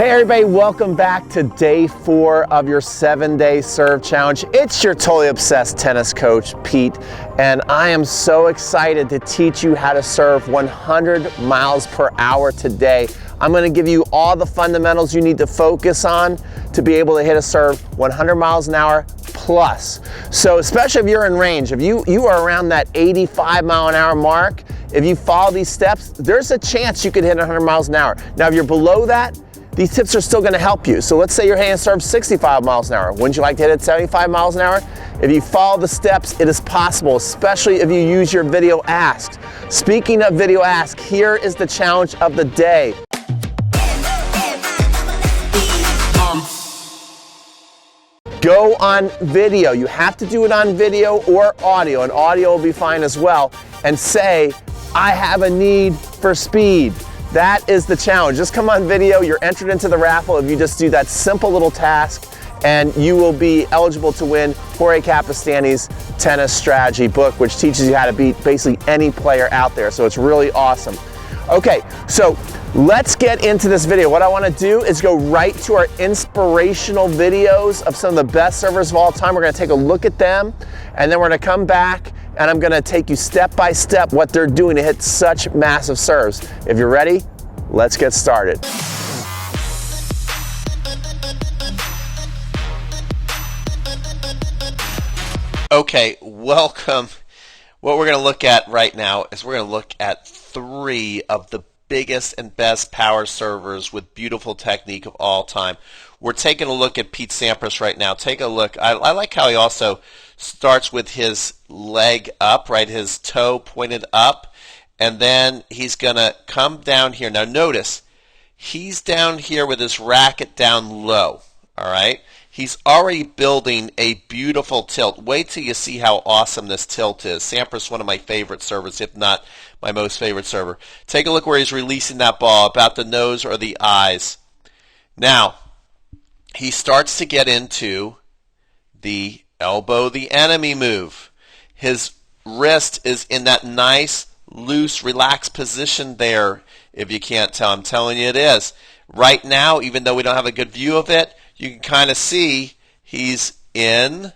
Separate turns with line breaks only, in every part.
Hey everybody, welcome back to day 4 of your 7-day serve challenge. It's your totally obsessed tennis coach, Pete, and I am so excited to teach you how to serve 100 miles per hour today. I'm going to give you all the fundamentals you need to focus on to be able to hit a serve 100 miles an hour plus. So especially if you're in range, if you are around that 85 mile an hour mark, if you follow these steps, there's a chance you could hit 100 miles an hour. Now if you're below that, these tips are still going to help you. So let's say your hand serves 65 miles an hour. Wouldn't you like to hit it 75 miles an hour? If you follow the steps, it is possible, especially if you use your video asks. Speaking of video ask, here is the challenge of the day. Go on video. You have to do it on video or audio, and audio will be fine as well, and say, I have a need for speed. That is the challenge. Just come on video. You're entered into the raffle if you just do that simple little task, and you will be eligible to win Jorge Capestani's tennis strategy book, which teaches you how to beat basically any player out there. So it's really awesome. Okay, so let's get into this video. What I want to do is go right to our inspirational videos of some of the best servers of all time. We're going to take a look at them, and then we're going to come back and I'm going to take you step by step what they're doing to hit such massive serves. If you're ready, let's get started.
Okay, welcome. What we're going to look at right now is we're going to look at 3 of the biggest and best power servers with beautiful technique of all time. We're taking a look at Pete Sampras right now. Take a look. I like how he also starts with his leg up, right? His toe pointed up, and then he's going to come down here. Now notice, he's down here with his racket down low, all right? He's already building a beautiful tilt. Wait till you see how awesome this tilt is. Sampras, one of my favorite servers, if not my most favorite server. Take a look where he's releasing that ball, about the nose or the eyes. Now, he starts to get into the elbow the enemy move. His wrist is in that nice, loose, relaxed position there, if you can't tell. I'm telling you it is. Right now, even though we don't have a good view of it, you can kind of see he's in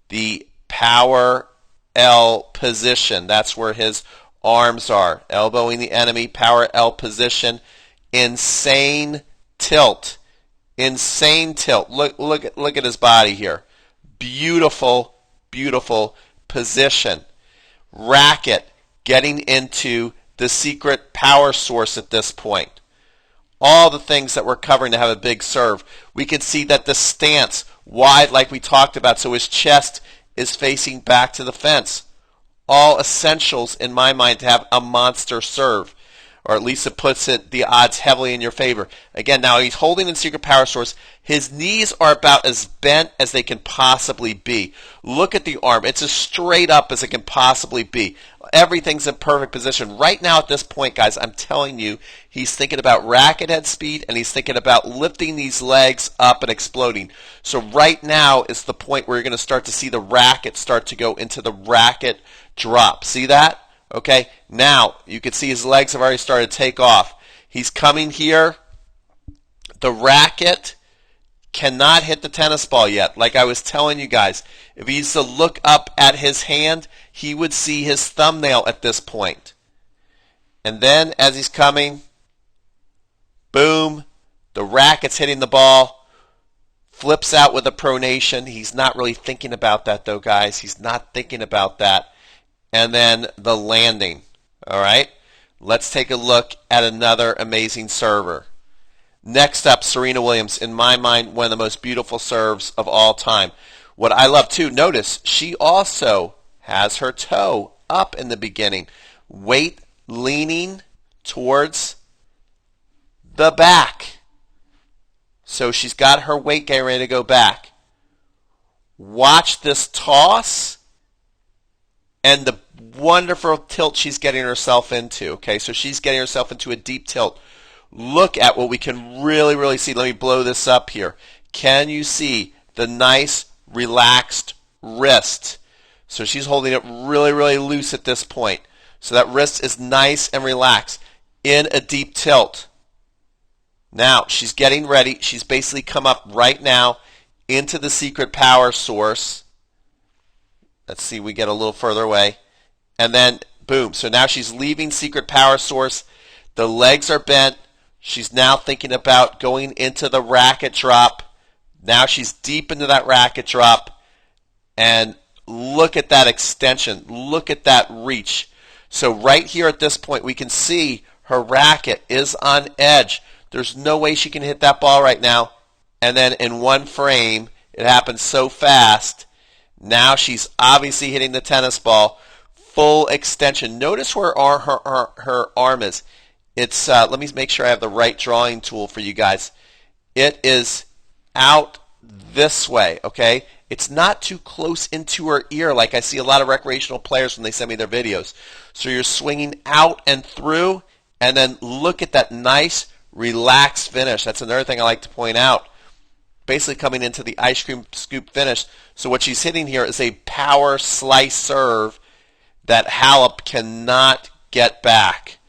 the power L position. That's where his arms are. Elbowing the enemy, power L position. Insane tilt. Insane tilt. Look at his body here. Beautiful, beautiful position. Racket getting into the secret power source at this point. All the things that we're covering to have a big serve. We can see that the stance wide like we talked about, so his chest is facing back to the fence. All essentials in my mind to have a monster serve, or at least it puts the odds heavily in your favor. Again, now he's holding in secret power source. His knees are about as bent as they can possibly be. Look at the arm. It's as straight up as it can possibly be. Everything's in perfect position. Right now at this point, guys, I'm telling you, he's thinking about racket head speed, and he's thinking about lifting these legs up and exploding. So right now is the point where you're going to start to see the racket start to go into the racket drop. See that? Okay, now you can see his legs have already started to take off. He's coming here. The racket cannot hit the tennis ball yet. Like I was telling you guys, if he used to look up at his hand, he would see his thumbnail at this point. And then as he's coming, boom, the racket's hitting the ball, flips out with a pronation. He's not really thinking about that though, guys. He's not thinking about that. And then the landing. All right, let's take a look at another amazing server. Next up, Serena Williams. In my mind, one of the most beautiful serves of all time. What I love too, notice she also has her toe up in the beginning. Weight leaning towards the back. So she's got her weight getting ready to go back. Watch this toss and the wonderful tilt she's getting herself into. Okay, so she's getting herself into a deep tilt. Look at what we can really see. Let me blow this up here. Can you see the nice relaxed wrist? So she's holding it really loose at this point. So that wrist is nice and relaxed in a deep tilt. Now, she's getting ready. She's basically come up right now into the secret power source. Let's see, we get a little further away. And then, boom. So now she's leaving secret power source. The legs are bent. She's now thinking about going into the racket drop. Now she's deep into that racket drop. And look at that extension. Look at that reach. So right here at this point, we can see her racket is on edge. There's no way she can hit that ball right now. And then in one frame, it happens so fast. Now she's obviously hitting the tennis ball. Full extension. Notice where her arm is. It's let me make sure I have the right drawing tool for you guys. It is out this way, okay? It's not too close into her ear like I see a lot of recreational players when they send me their videos. So you're swinging out and through, and then look at that nice, relaxed finish. That's another thing I like to point out. Basically coming into the ice cream scoop finish. So what she's hitting here is a power slice serve that Halep cannot get back.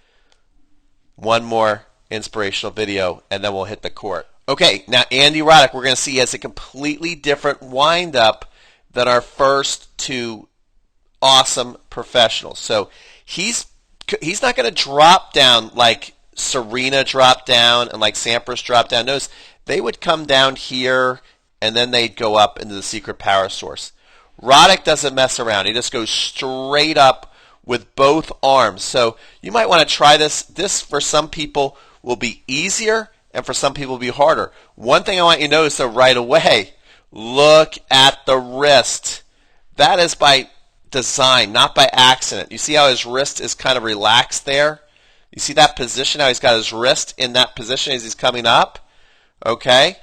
One more inspirational video, and then we'll hit the court. Okay, now Andy Roddick, we're going to see, has a completely different wind-up than our first two awesome professionals. So he's not going to drop down like Serena dropped down and like Sampras dropped down. Notice they would come down here, and then they'd go up into the secret power source. Roddick doesn't mess around. He just goes straight up with both arms. So you might want to try this. This, for some people, will be easier, and for some people will be harder. One thing I want you to notice, though, right away, look at the wrist. That is by design, not by accident. You see how his wrist is kind of relaxed there? You see that position, how he's got his wrist in that position as he's coming up? Okay?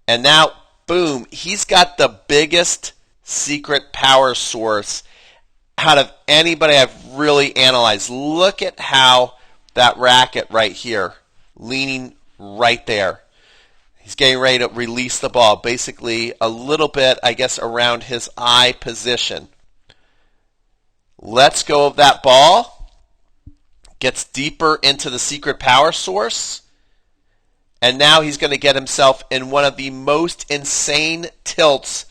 And now, boom, he's got the biggest secret power source out of anybody I've really analyzed. Look at how that racket right here, leaning right there. He's getting ready to release the ball, basically a little bit, I guess, around his eye position. Lets go of that ball, gets deeper into the secret power source, and now he's going to get himself in one of the most insane tilts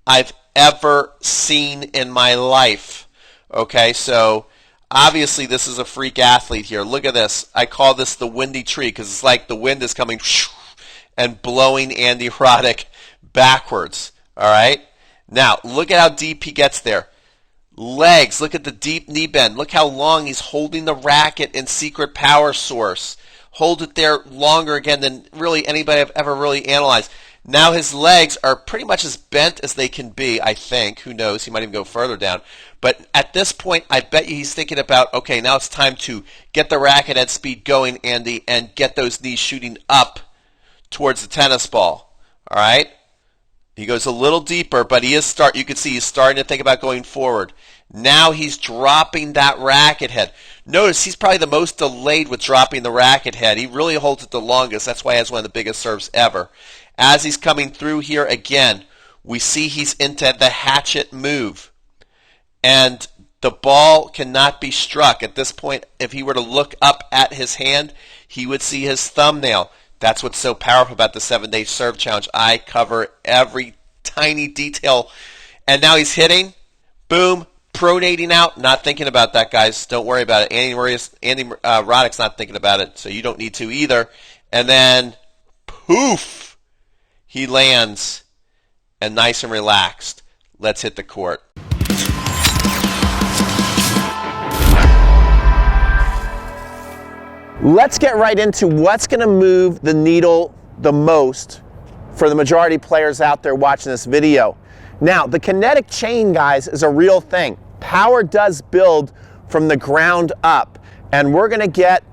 I've ever seen in my life. Okay, so obviously this is a freak athlete here. Look at this. I call this the windy tree because it's like the wind is coming and blowing Andy Roddick backwards. All right? Now, look at how deep he gets there. Legs, look at the deep knee bend. Look how long he's holding the racket in secret power source. Hold it there longer again than really anybody I've ever really analyzed. Now his legs are pretty much as bent as they can be, I think. Who knows? He might even go further down. But at this point, I bet you he's thinking about, okay, now it's time to get the racket at speed going, Andy, and get those knees shooting up towards the tennis ball. All right? He goes a little deeper, but you can see he's starting to think about going forward. Now he's dropping that racket head. Notice he's probably the most delayed with dropping the racket head. He really holds it the longest. That's why he has one of the biggest serves ever. As he's coming through here again, we see he's into the hatchet move. And the ball cannot be struck. At this point, if he were to look up at his hand, he would see his thumbnail. That's what's so powerful about the 7-day serve challenge. I cover every tiny detail. And now he's hitting. Boom. Pronating out. Not thinking about that, guys. Don't worry about it. Andy Roddick's not thinking about it, so you don't need to either. And then, poof, he lands. And nice and relaxed. Let's hit the court.
Let's get right into what's going to move the needle the most for the majority of players out there watching this video. Now, the kinetic chain, guys, is a real thing. Power does build from the ground up, and we're going to get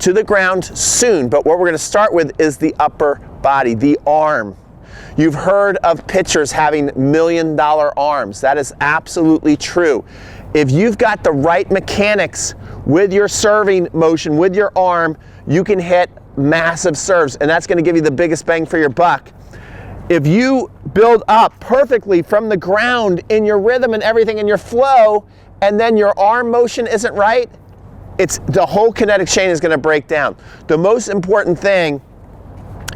to the ground soon, but what we're going to start with is the upper body, the arm. You've heard of pitchers having million-dollar arms. That is absolutely true. If you've got the right mechanics with your serving motion, with your arm, you can hit massive serves, and that's going to give you the biggest bang for your buck. If you build up perfectly from the ground in your rhythm and everything in your flow, and then your arm motion isn't right, the whole kinetic chain is going to break down. The most important thing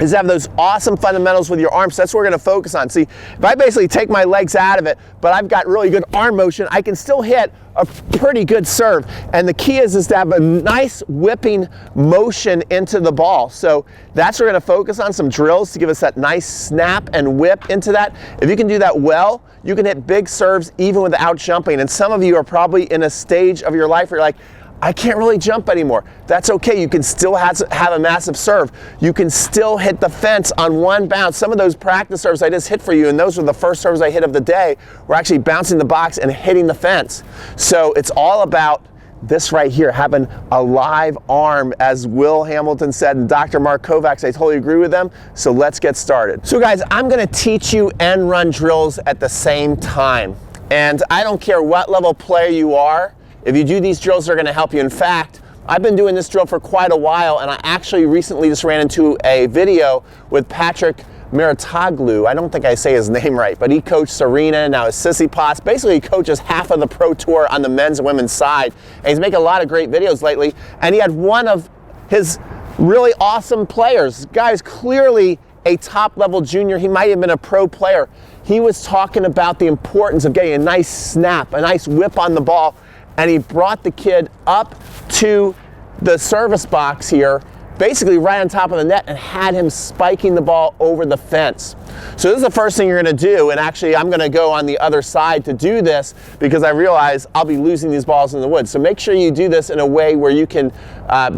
is have those awesome fundamentals with your arms. So that's what we're gonna focus on. See, if I basically take my legs out of it, but I've got really good arm motion, I can still hit a pretty good serve. And the key is to have a nice whipping motion into the ball. So that's what we're gonna focus on, some drills to give us that nice snap and whip into that. If you can do that well, you can hit big serves even without jumping. And some of you are probably in a stage of your life where you're like, I can't really jump anymore. That's okay. You can still have a massive serve. You can still hit the fence on one bounce. Some of those practice serves I just hit for you, and those were the first serves I hit of the day, were actually bouncing the box and hitting the fence. So it's all about this right here, having a live arm, as Will Hamilton said, and Dr. Mark Kovacs. I totally agree with them. So let's get started. So guys, I'm gonna teach you end run drills at the same time. And I don't care what level player you are, if you do these drills, they're gonna help you. In fact, I've been doing this drill for quite a while, and I actually recently just ran into a video with Patrick Meritoglu. I don't think I say his name right, but he coached Serena, now is Tsitsipas. Basically, he coaches half of the pro tour on the men's and women's side, and he's making a lot of great videos lately. And he had one of his really awesome players. Guy's clearly a top-level junior. He might have been a pro player. He was talking about the importance of getting a nice snap, a nice whip on the ball, and he brought the kid up to the service box here, basically right on top of the net, and had him spiking the ball over the fence. So this is the first thing you're gonna do, and actually I'm gonna go on the other side to do this because I realize I'll be losing these balls in the woods. So make sure you do this in a way where you can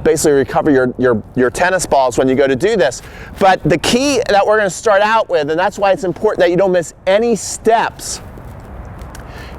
basically recover your tennis balls when you go to do this. But the key that we're gonna start out with, and that's why it's important that you don't miss any steps,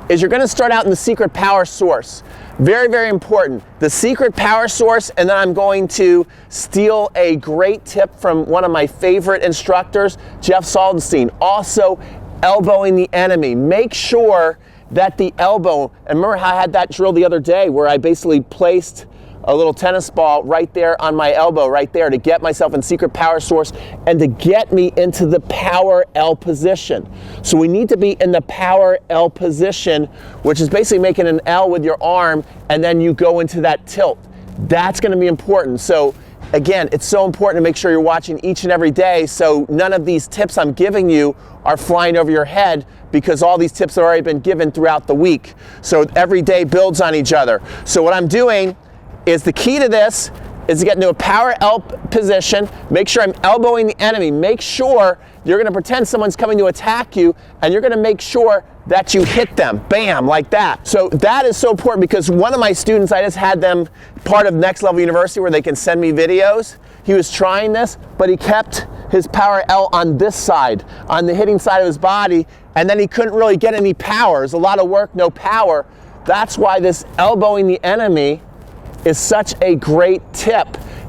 is you're gonna start out in the secret power source. Very, very important. The secret power source, and then I'm going to steal a great tip from one of my favorite instructors, Jeff Saldenstein. Also, elbowing the enemy. Make sure that the elbow, and remember how I had that drill the other day where I basically placed a little tennis ball right there on my elbow, right there, to get myself in secret power source and to get me into the power L position. So we need to be in the power L position, which is basically making an L with your arm, and then you go into that tilt. That's gonna be important. So again, it's so important to make sure you're watching each and every day so none of these tips I'm giving you are flying over your head, because all these tips have already been given throughout the week. So every day builds on each other. So what I'm doing is, the key to this is to get into a power L position. Make sure I'm elbowing the enemy. Make sure you're gonna pretend someone's coming to attack you, and you're gonna make sure that you hit them, bam, like that. So that is so important, because one of my students, I just had them part of Next Level University where they can send me videos. He was trying this, but he kept his power L on this side, on the hitting side of his body, and then he couldn't really get any power. It's a lot of work, no power. That's why this elbowing the enemy is such a great tip.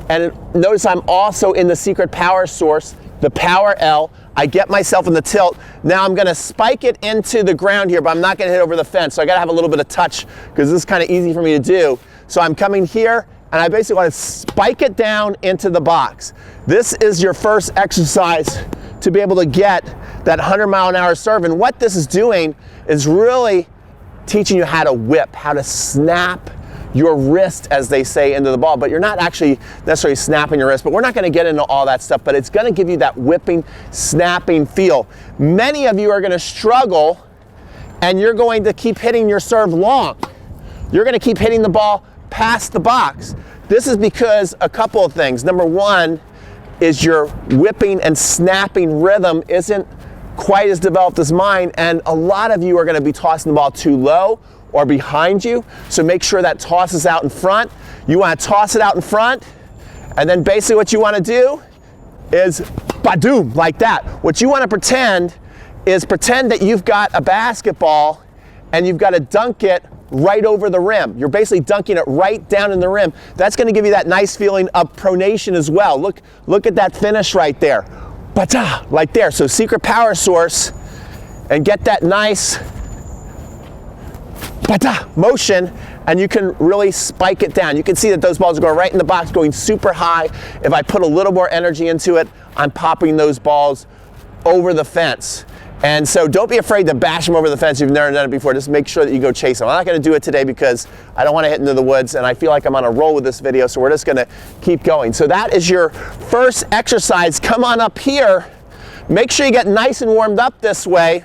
And notice I'm also in the secret power source, the power L. I get myself in the tilt. Now I'm gonna spike it into the ground here, but I'm not gonna hit over the fence. So I gotta have a little bit of touch, because this is kind of easy for me to do. So I'm coming here, and I basically want to spike it down into the box. This is your first exercise to be able to get that 100-mile-an-hour serve. And what this is doing is really teaching you how to whip, how to snap your wrist, as they say, into the ball. But you're not actually necessarily snapping your wrist, but we're not gonna get into all that stuff, but it's gonna give you that whipping, snapping feel. Many of you are gonna struggle, and you're going to keep hitting your serve long. You're gonna keep hitting the ball past the box. This is because a couple of things. Number one is your whipping and snapping rhythm isn't quite as developed as mine, and a lot of you are gonna be tossing the ball too low or behind you, so make sure that tosses out in front. You wanna toss it out in front, and then basically what you wanna do is badoom, like that. What you wanna pretend is that you've got a basketball and you've gotta dunk it right over the rim. You're basically dunking it right down in the rim. That's gonna give you that nice feeling of pronation as well. Look at that finish right there. Bata, like there. So secret power source, and get that nice bata motion, and you can really spike it down. You can see that those balls are going right in the box, going super high. If I put a little more energy into it, I'm popping those balls over the fence. And so don't be afraid to bash them over the fence if you've never done it before. Just make sure that you go chase them. I'm not going to do it today because I don't want to hit into the woods, and I feel like I'm on a roll with this video, so we're just going to keep going. So that is your first exercise. Come on up here. Make sure you get nice and warmed up this way.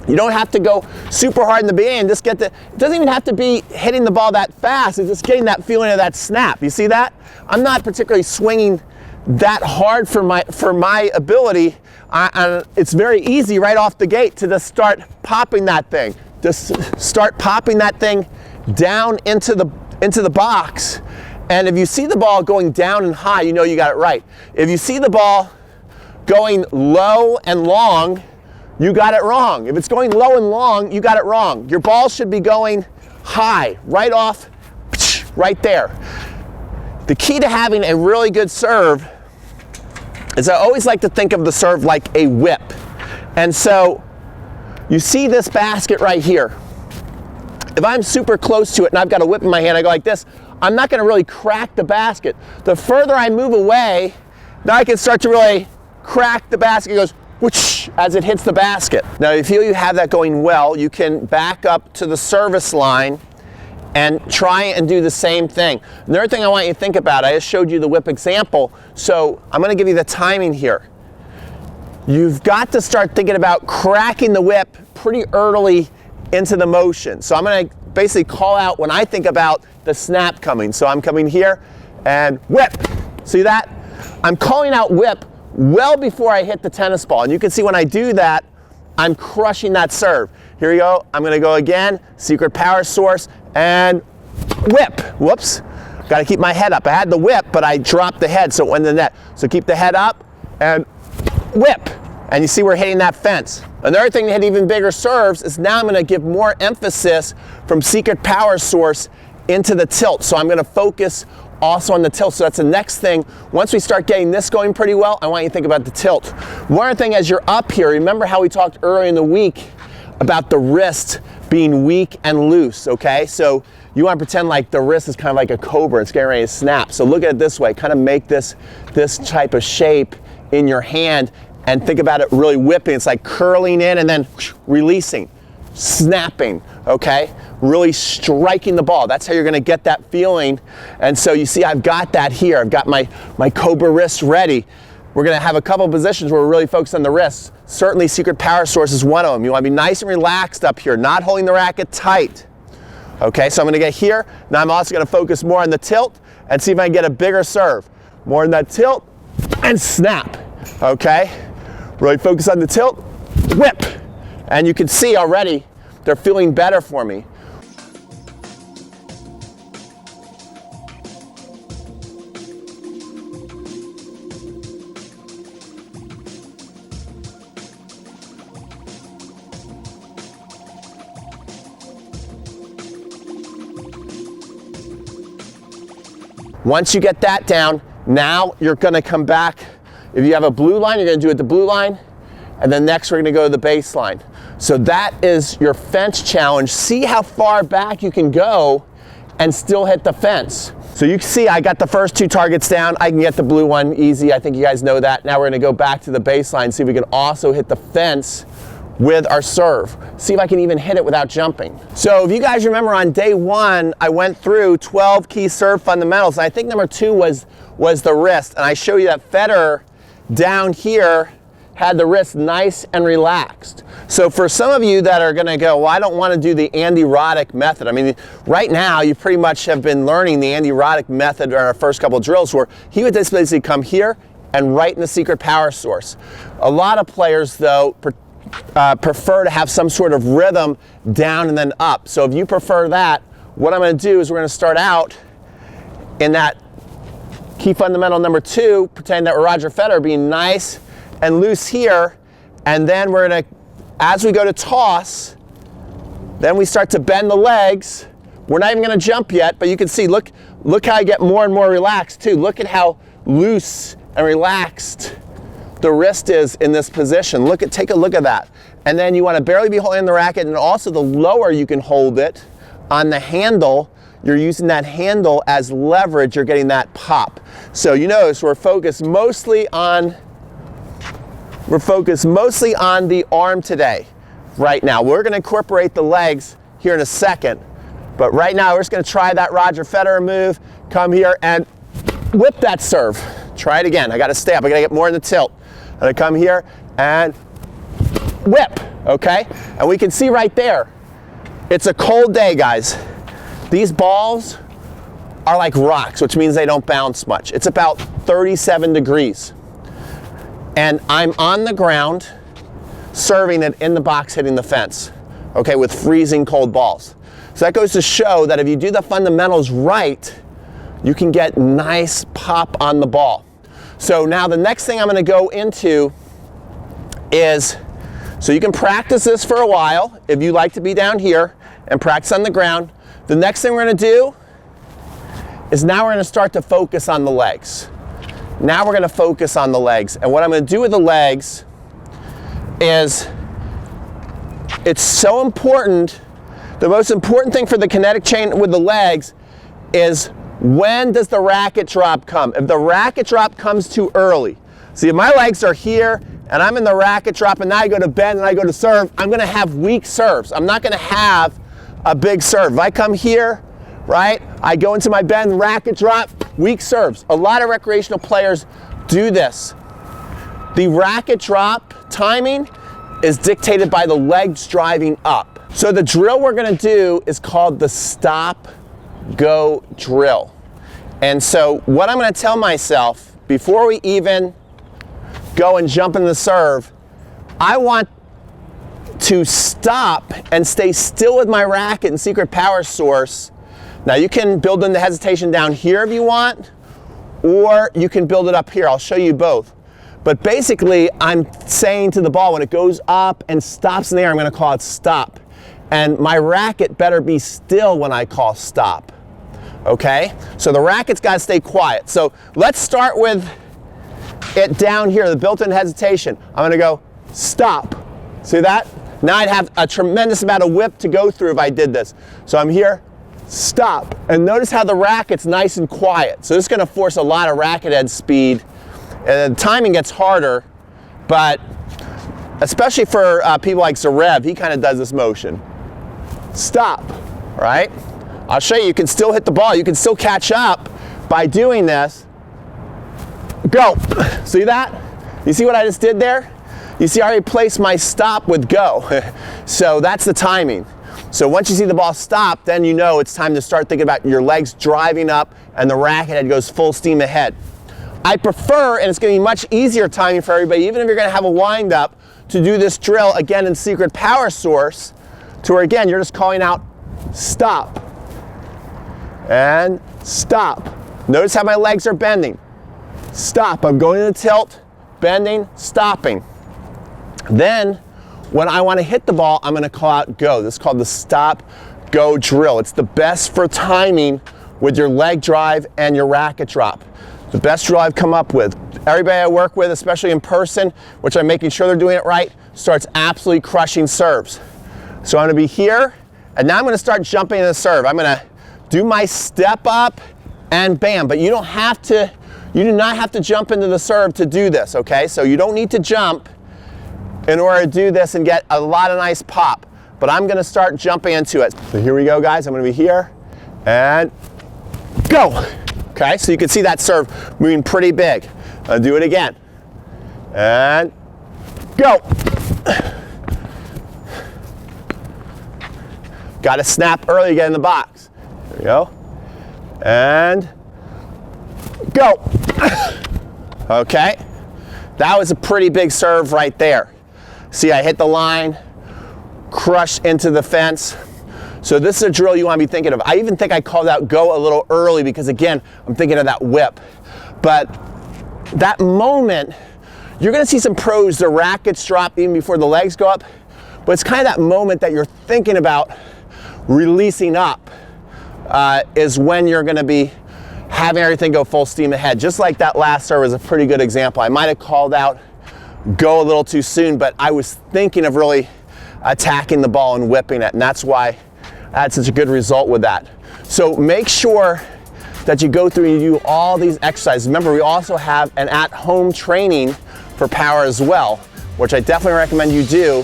You don't have to go super hard in the beginning. Just get it doesn't even have to be hitting the ball that fast. It's just getting that feeling of that snap. You see that? I'm not particularly swinging that hard for my ability. It's very easy right off the gate to just start popping that thing. Just start popping that thing down into the box. And if you see the ball going down and high, you know you got it right. If you see the ball going low and long, you got it wrong. If it's going low and long, you got it wrong. Your ball should be going high, right off, right there. The key to having a really good serve is I always like to think of the serve like a whip. And so you see this basket right here. If I'm super close to it and I've got a whip in my hand, I go like this, I'm not gonna really crack the basket. The further I move away, now I can start to really crack the basket. It goes whoosh, as it hits the basket. Now if you feel you have that going well, you can back up to the service line and try and do the same thing. Another thing I want you to think about, I just showed you the whip example, so I'm gonna give you the timing here. You've got to start thinking about cracking the whip pretty early into the motion. So I'm gonna basically call out when I think about the snap coming. So I'm coming here and whip. See that? I'm calling out whip well before I hit the tennis ball. And you can see when I do that, I'm crushing that serve. Here we go. I'm gonna go again, secret power source, and whip. Whoops. Got to keep my head up. I had the whip, but I dropped the head, so it went in the net. So keep the head up and whip. And you see we're hitting that fence. Another thing to hit even bigger serves is now I'm going to give more emphasis from secret power source into the tilt. So I'm going to focus also on the tilt. So that's the next thing. Once we start getting this going pretty well, I want you to think about the tilt. One other thing as you're up here, remember how we talked earlier in the week about the wrist being weak and loose, okay? So you want to pretend like the wrist is kind of like a cobra. It's getting ready to snap. So look at it this way. Kind of make this type of shape in your hand and think about it really whipping. It's like curling in and then releasing, snapping, okay? Really striking the ball. That's how you're gonna get that feeling. And so you see I've got that here. I've got my cobra wrist ready. We're gonna have a couple positions where we're really focused on the wrists. Certainly secret power source is one of them. You wanna be nice and relaxed up here, not holding the racket tight. Okay, so I'm gonna get here. Now I'm also gonna focus more on the tilt and see if I can get a bigger serve. More in that tilt and snap, okay? Really focus on the tilt, whip. And you can see already they're feeling better for me. Once you get that down, now you're gonna come back. If you have a blue line, you're gonna do it the blue line, and then next we're gonna go to the baseline. So that is your fence challenge. See how far back you can go and still hit the fence. So you can see I got the first two targets down. I can get the blue one easy. I think you guys know that. Now we're gonna go back to the baseline, see if we can also hit the fence with our serve. See if I can even hit it without jumping. So if you guys remember on day one, I went through 12 key serve fundamentals. And I think number 2 was the wrist. And I show you that Federer down here had the wrist nice and relaxed. So for some of you that are gonna go, well, I don't wanna do the Andy Roddick method. I mean, right now you pretty much have been learning the Andy Roddick method in our first couple of drills where he would just basically come here and right in the secret power source. A lot of players though, prefer to have some sort of rhythm down and then up. So if you prefer that, what I'm going to do is we're going to start out in that key fundamental number 2, pretending that we're Roger Federer, being nice and loose here, and then we're going to, as we go to toss, then we start to bend the legs. We're not even going to jump yet, but you can see, look how I get more and more relaxed too. Look at how loose and relaxed the wrist is in this position. Take a look at that. And then you want to barely be holding the racket, and also the lower you can hold it on the handle, you're using that handle as leverage, you're getting that pop. So you notice we're focused mostly on we're focused mostly on the arm today. Right now, we're gonna incorporate the legs here in a second, but right now we're just gonna try that Roger Federer move, come here and whip that serve. Try it again. I gotta stay up, I gotta get more in the tilt. I'm gonna come here and whip, okay? And we can see right there, it's a cold day, guys. These balls are like rocks, which means they don't bounce much. It's about 37 degrees. And I'm on the ground, serving it in the box, hitting the fence, okay, with freezing cold balls. So that goes to show that if you do the fundamentals right, you can get nice pop on the ball. So now the next thing I'm gonna go into is, so you can practice this for a while if you like to be down here and practice on the ground. The next thing we're gonna do is now we're gonna start to focus on the legs. Now we're gonna focus on the legs. And what I'm gonna do with the legs is, it's so important, the most important thing for the kinetic chain with the legs is, when does the racket drop come? If the racket drop comes too early, see if my legs are here and I'm in the racket drop and now I go to bend and I go to serve, I'm gonna have weak serves. I'm not gonna have a big serve. If I come here, right, I go into my bend, racket drop, weak serves. A lot of recreational players do this. The racket drop timing is dictated by the legs driving up. So the drill we're gonna do is called the stop, go drill. And so what I'm gonna tell myself before we even go and jump into the serve, I want to stop and stay still with my racket and secret power source. Now you can build in the hesitation down here if you want, or you can build it up here. I'll show you both. But basically, I'm saying to the ball, when it goes up and stops in the air, I'm gonna call it stop. And my racket better be still when I call stop, okay? So the racket's gotta stay quiet. So let's start with it down here, the built-in hesitation. I'm gonna go stop. See that? Now I'd have a tremendous amount of whip to go through if I did this. So I'm here, stop. And notice how the racket's nice and quiet. So this is gonna force a lot of racket head speed. And the timing gets harder, but especially for people like Zverev, he kind of does this motion. Stop, right? I'll show you, you can still hit the ball. You can still catch up by doing this. Go. See that? You see what I just did there? You see I replaced my stop with go. So that's the timing. So once you see the ball stop, then you know it's time to start thinking about your legs driving up and the racket head goes full steam ahead. I prefer, and it's going to be much easier timing for everybody, even if you're going to have a wind up, to do this drill again in secret power source, to where again you're just calling out stop and stop. Notice how my legs are bending. Stop. I'm going to the tilt, bending, stopping. Then when I want to hit the ball, I'm going to call out go. This is called the stop go drill. It's the best for timing with your leg drive and your racket drop. The best drill I've come up with. Everybody I work with, especially in person, which I'm making sure they're doing it right, starts absolutely crushing serves. So I'm gonna be here, and now I'm gonna start jumping in the serve. I'm gonna do my step up and bam, but you do not have to jump into the serve to do this, okay? So you don't need to jump in order to do this and get a lot of nice pop, but I'm gonna start jumping into it. So here we go, guys. I'm gonna be here, and go. Okay, so you can see that serve moving pretty big. I'll do it again. And go. Got to snap early to get in the box. There we go. And go. Okay, that was a pretty big serve right there. See, I hit the line, crushed into the fence. So this is a drill you want to be thinking of. I even think I called out go a little early because again, I'm thinking of that whip. But that moment, you're going to see some pros, the rackets drop even before the legs go up, but it's kind of that moment that you're thinking about releasing up is when you're going to be having everything go full steam ahead. Just like that last serve is a pretty good example. I might have called out go a little too soon, but I was thinking of really attacking the ball and whipping it, and that's why I had such a good result with that. So make sure that you go through and you do all these exercises. Remember, we also have an at-home training for power as well. which I definitely recommend you do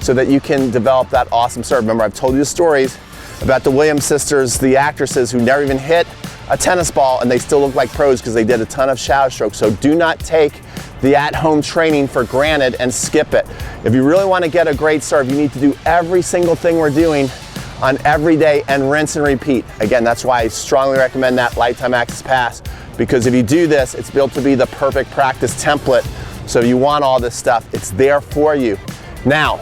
so that you can develop that awesome serve. Remember, I've told you the stories about the Williams sisters, the actresses who never even hit a tennis ball and they still look like pros because they did a ton of shadow strokes. So do not take the at-home training for granted and skip it. If you really want to get a great serve, you need to do every single thing we're doing on every day and rinse and repeat. Again, that's why I strongly recommend that Lifetime Access Pass, because if you do this, it's built to be the perfect practice template. So if you want all this stuff, it's there for you. Now,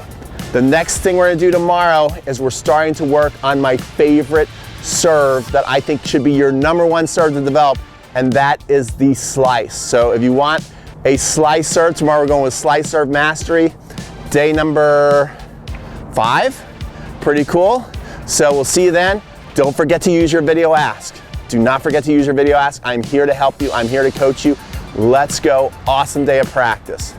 the next thing we're gonna do tomorrow is we're starting to work on my favorite serve that I think should be your #1 serve to develop, and that is the slice. So if you want a slice serve, tomorrow we're going with Slice Serve Mastery, day number 5. Pretty cool. So we'll see you then. Don't forget to use your video ask. Do not forget to use your video ask. I'm here to help you. I'm here to coach you. Let's go. Awesome day of practice.